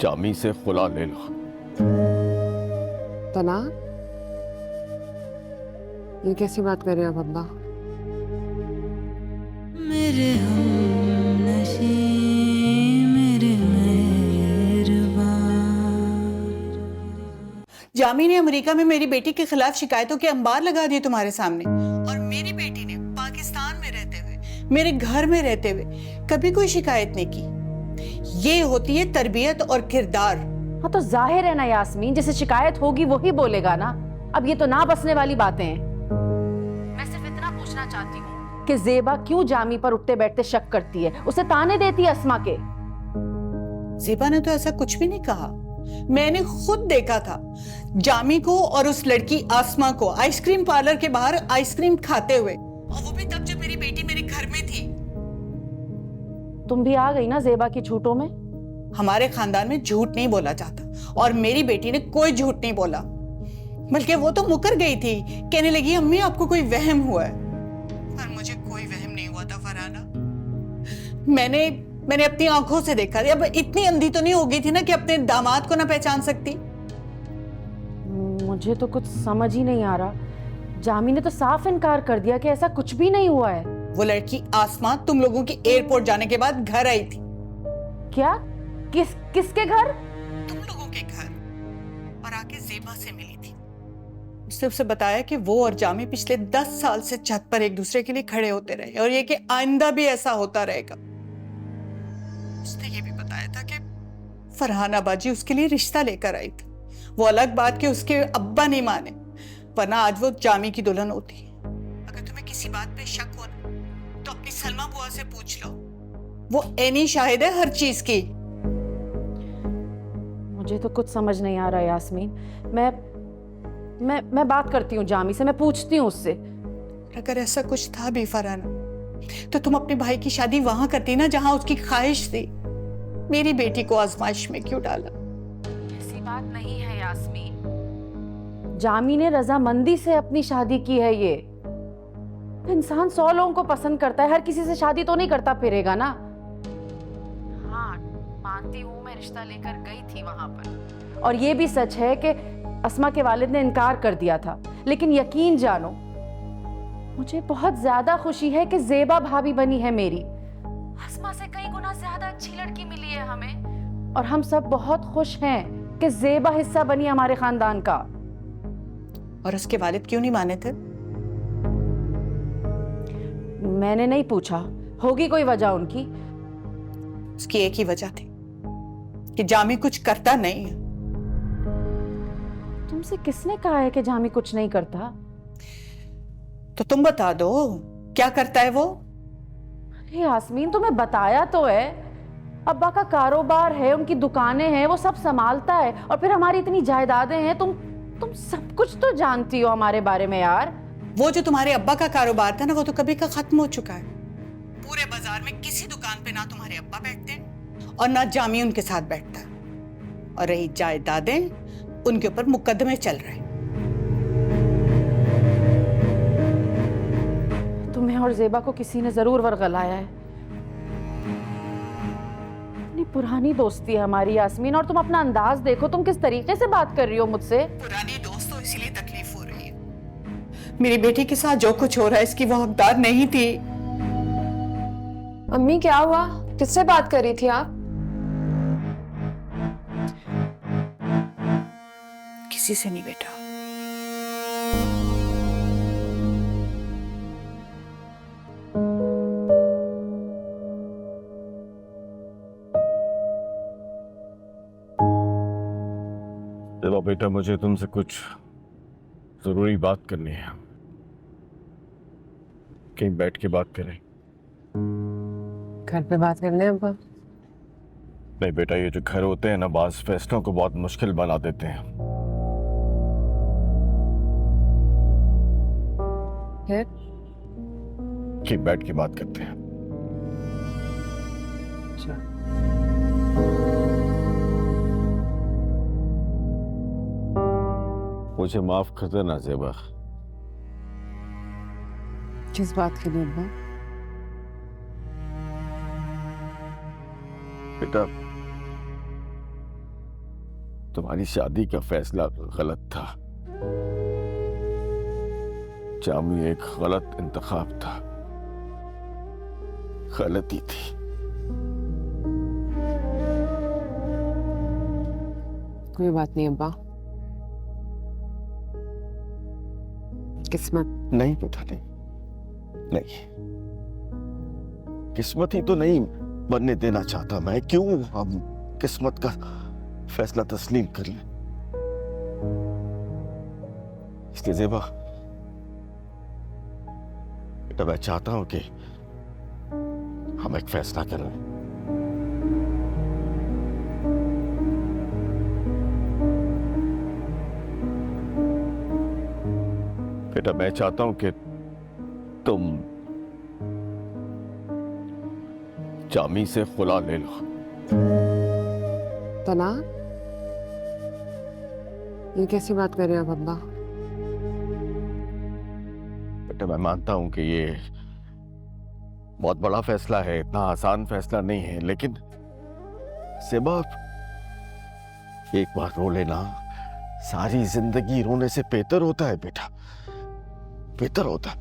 जामी से खुला ले लो। तना, ये कैसी बात कर रहे हो अब्बा? मेरे हमनशी मेरे मेहरबान। जामी ने अमेरिका में मेरी बेटी के खिलाफ शिकायतों के अंबार लगा दिए तुम्हारे सामने, और मेरी बेटी ने पाकिस्तान में रहते हुए, मेरे घर में रहते हुए कभी कोई शिकायत नहीं की। ये होती है तरबियत और किरदार। हाँ तो जाहिर है ना यास्मीन, जिसे शिकायत होगी वही बोलेगा ना। अब ये तो ना बसने वाली बातें हैं। मैं सिर्फ इतना पूछना चाहती हूँ कि ज़ेबा क्यों जामी पर उठते बैठते शक करती है, उसे ताने देती है अस्मा के। ज़ेबा ने तो ऐसा कुछ भी नहीं कहा। मैंने खुद देखा था जामी को और उस लड़की आसमा को आइसक्रीम पार्लर के बाहर आइसक्रीम खाते हुए, और वो भी तब जब मेरी बेटी मेरे घर में थी। तुम भी आ गई ना ज़ेबा की झूठों में। हमारे खानदान में झूठ नहीं बोला जाता, और मेरी बेटी ने कोई झूठ नहीं बोला, बल्कि वो तो मुकर गई थी। कहने लगी अम्मी आपको कोई वहम हुआ है। पर मुझे कोई वहम नहीं हुआ था फरहाना। मैंने अपनी आंखों से देखा। अब इतनी अंधी तो नहीं हो गई थी ना कि अपने दामाद को ना पहचान सकती। मुझे तो कुछ समझ ही नहीं आ रहा। जामी ने तो साफ इनकार कर दिया कि ऐसा कुछ भी नहीं हुआ है। वो लड़की आसमा तुम लोगों की एयरपोर्ट जाने के बाद घर आई थी। क्या? किसके घर? तुम लोगों के घर, और आके ज़ेबा से मिली थी। उसने उसे बताया कि वो और जामी पिछले 10 साल से छत पर एक दूसरे के लिए खड़े होते रहे, और ये कि आइंदा भी ऐसा होता रहेगा। उसने ये भी बताया था कि फरहाना बाजी उसके लिए रिश्ता लेकर आई थी। वो अलग बात कि उसके अब्बा नहीं माने, वरना आज वो जामी की दुल्हन होती। अगर तुम्हें किसी बात पे शक हो ना, तो अपनी सलमा बुआ से पूछ लो। वो ऐनी शाहिद है हर चीज की। मुझे तो कुछ समझ नहीं आ रहा यास्मीन। मैं बात करती हूँ जामी से, मैं पूछती हूँ उससे। अगर ऐसा कुछ था भी फरहाना, तो तुम अपने भाई की शादी वहां करती ना जहां उसकी ख्वाहिश थी। मेरी बेटी को आजमाइश में क्यों डाला? ऐसी बात नहीं है यास्मीन। जामी ने रजामंदी से अपनी शादी की है। ये इंसान 100 लोगों को पसंद करता है, हर किसी से शादी तो नहीं करता फिरेगा ना। हाँ मानती हूँ, मैं रिश्ता लेकर गई थी वहां पर, और ये भी सच है कि अस्मा के वालिद ने इनकार कर दिया था। लेकिन यकीन जानो, मुझे बहुत ज्यादा खुशी है कि ज़ेबा भाभी बनी है मेरी। अस्मा से कई गुना ज्यादा अच्छी लड़की मिली है हमें, और हम सब बहुत खुश हैं कि ज़ेबा हिस्सा बनी हमारे खानदान का। और उसके वालिद क्यों नहीं माने थे? मैंने नहीं पूछा, होगी कोई वजह उनकी। उसकी एक ही वजह थी कि जामी कुछ करता नहीं है। तुमसे किसने कहा है कि जामी कुछ नहीं करता? तो तुम बता दो, क्या करता है वो? अरे यास्मीन, तुम्हें बताया तो है। अब्बा का कारोबार है, उनकी दुकानें हैं, वो सब संभालता है, और फिर हमारी इतनी जायदादें हैं। तुम सब कुछ तो जानती हो हमारे बारे में यार। वो जो तुम्हारे अब्बा का कारोबार था ना, वो तो कभी का खत्म हो चुका है। पूरे बाजार में किसी दुकान पे ना तुम्हारे अब्बा बैठते हैं और ना जामी उनके साथ बैठता है। और रही जायदादें, उनके ऊपर मुकदमे चल रहे हैं। तुम्हें और ज़ेबा को किसी ने जरूर वरगलाया है। इतनी पुरानी दोस्ती है हमारी यास्मीन, और तुम अपना अंदाज देखो, तुम किस तरीके से बात कर रही हो मुझसे। पुरानी दोस्त हो इसीलिए तकलीफ हो रही है। मेरी बेटी के साथ जो कुछ हो रहा है इसकी वो हकदार नहीं थी। अम्मी क्या हुआ? किससे बात कर रही थी आप? किसी से नहीं बेटा। चलो बेटा, मुझे तुमसे कुछ जरूरी बात करनी है। कहीं बैठ के बात करें? घर पे बात कर ले अब्बा। नहीं बेटा, ये जो घर होते हैं ना, बाज फैसलों को बहुत मुश्किल बना देते हैं। फिर कि बैठ के बात करते हैं। अच्छा। मुझे माफ कर देना ज़ेबा। किस बात के लिए अब्बा? बेटा, तुम्हारी शादी का फैसला गलत था। जामी एक गलत इंतखाब था, गलती थी। कोई बात नहीं अब्बा, किस्मत। नहीं बेटा, नहीं नहीं, किस्मत ही तो नहीं बनने देना चाहता मैं। क्यों हम किस्मत का फैसला तस्लीम कर लें? इसलिए ज़ेबा बेटा, मैं चाहता हूं कि हम एक फैसला कर लें। बेटा, मैं चाहता हूं कि तुम जामी से खुला ले लो। तलाक? ये कैसी बात कर रहे हो आप अब्बा? बेटा, मैं मानता हूं कि ये बहुत बड़ा फैसला है, इतना आसान फैसला नहीं है, लेकिन सेबा, एक बार रो लेना सारी जिंदगी रोने से बेहतर होता है बेटा, बेहतर होता है।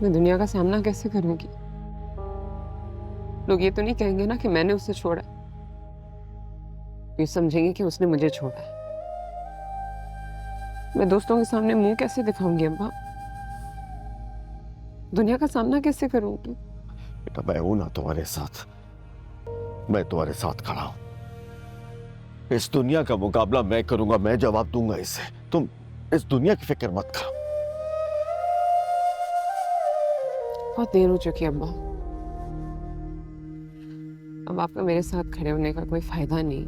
मैं दुनिया का सामना कैसे करूंगी? लोग ये तो नहीं कहेंगे ना कि मैंने उसे छोड़ा, ये समझेंगे कि उसने मुझे छोड़ा है। मैं दोस्तों के सामने मुंह कैसे दिखाऊंगी अब्बा? दुनिया का सामना कैसे करूंगी? बेटा, मैं हूं ना तुम्हारे साथ, मैं तुम्हारे साथ खड़ा हूं। इस दुनिया का मुकाबला मैं करूंगा, मैं जवाब दूंगा इसे। तुम इस दुनिया की फिक्र मत करो। बहुत देर हो चुकी है अब्बा, अब आपका मेरे साथ खड़े होने का कोई फायदा नहीं।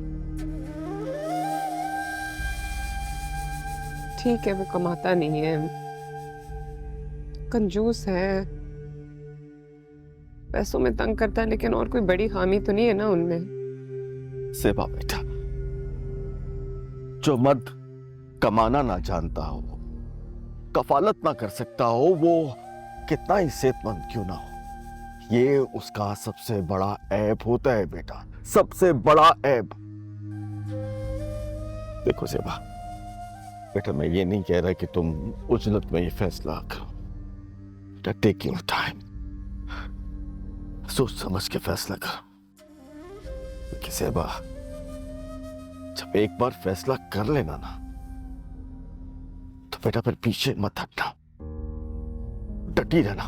ठीक है, वो कमाता नहीं है, कंजूस है, पैसों में तंग करता है, लेकिन और कोई बड़ी खामी तो नहीं है ना उनमें। सेबा बेटा, जो मर्द कमाना ना जानता हो, कफालत ना कर सकता हो, वो कितना ही सेहतमंद क्यों ना हो, ये उसका सबसे बड़ा ऐब होता है बेटा, सबसे बड़ा ऐब। देखो सेबा बेटा, मैं ये नहीं कह रहा कि तुम उजलत में ये फैसला करो बेटा, टेक योर टाइम, सोच समझ के फैसला करो। कि सेबा, जब एक बार फैसला कर लेना ना, तो बेटा फिर पीछे मत हटना, डटी रहना।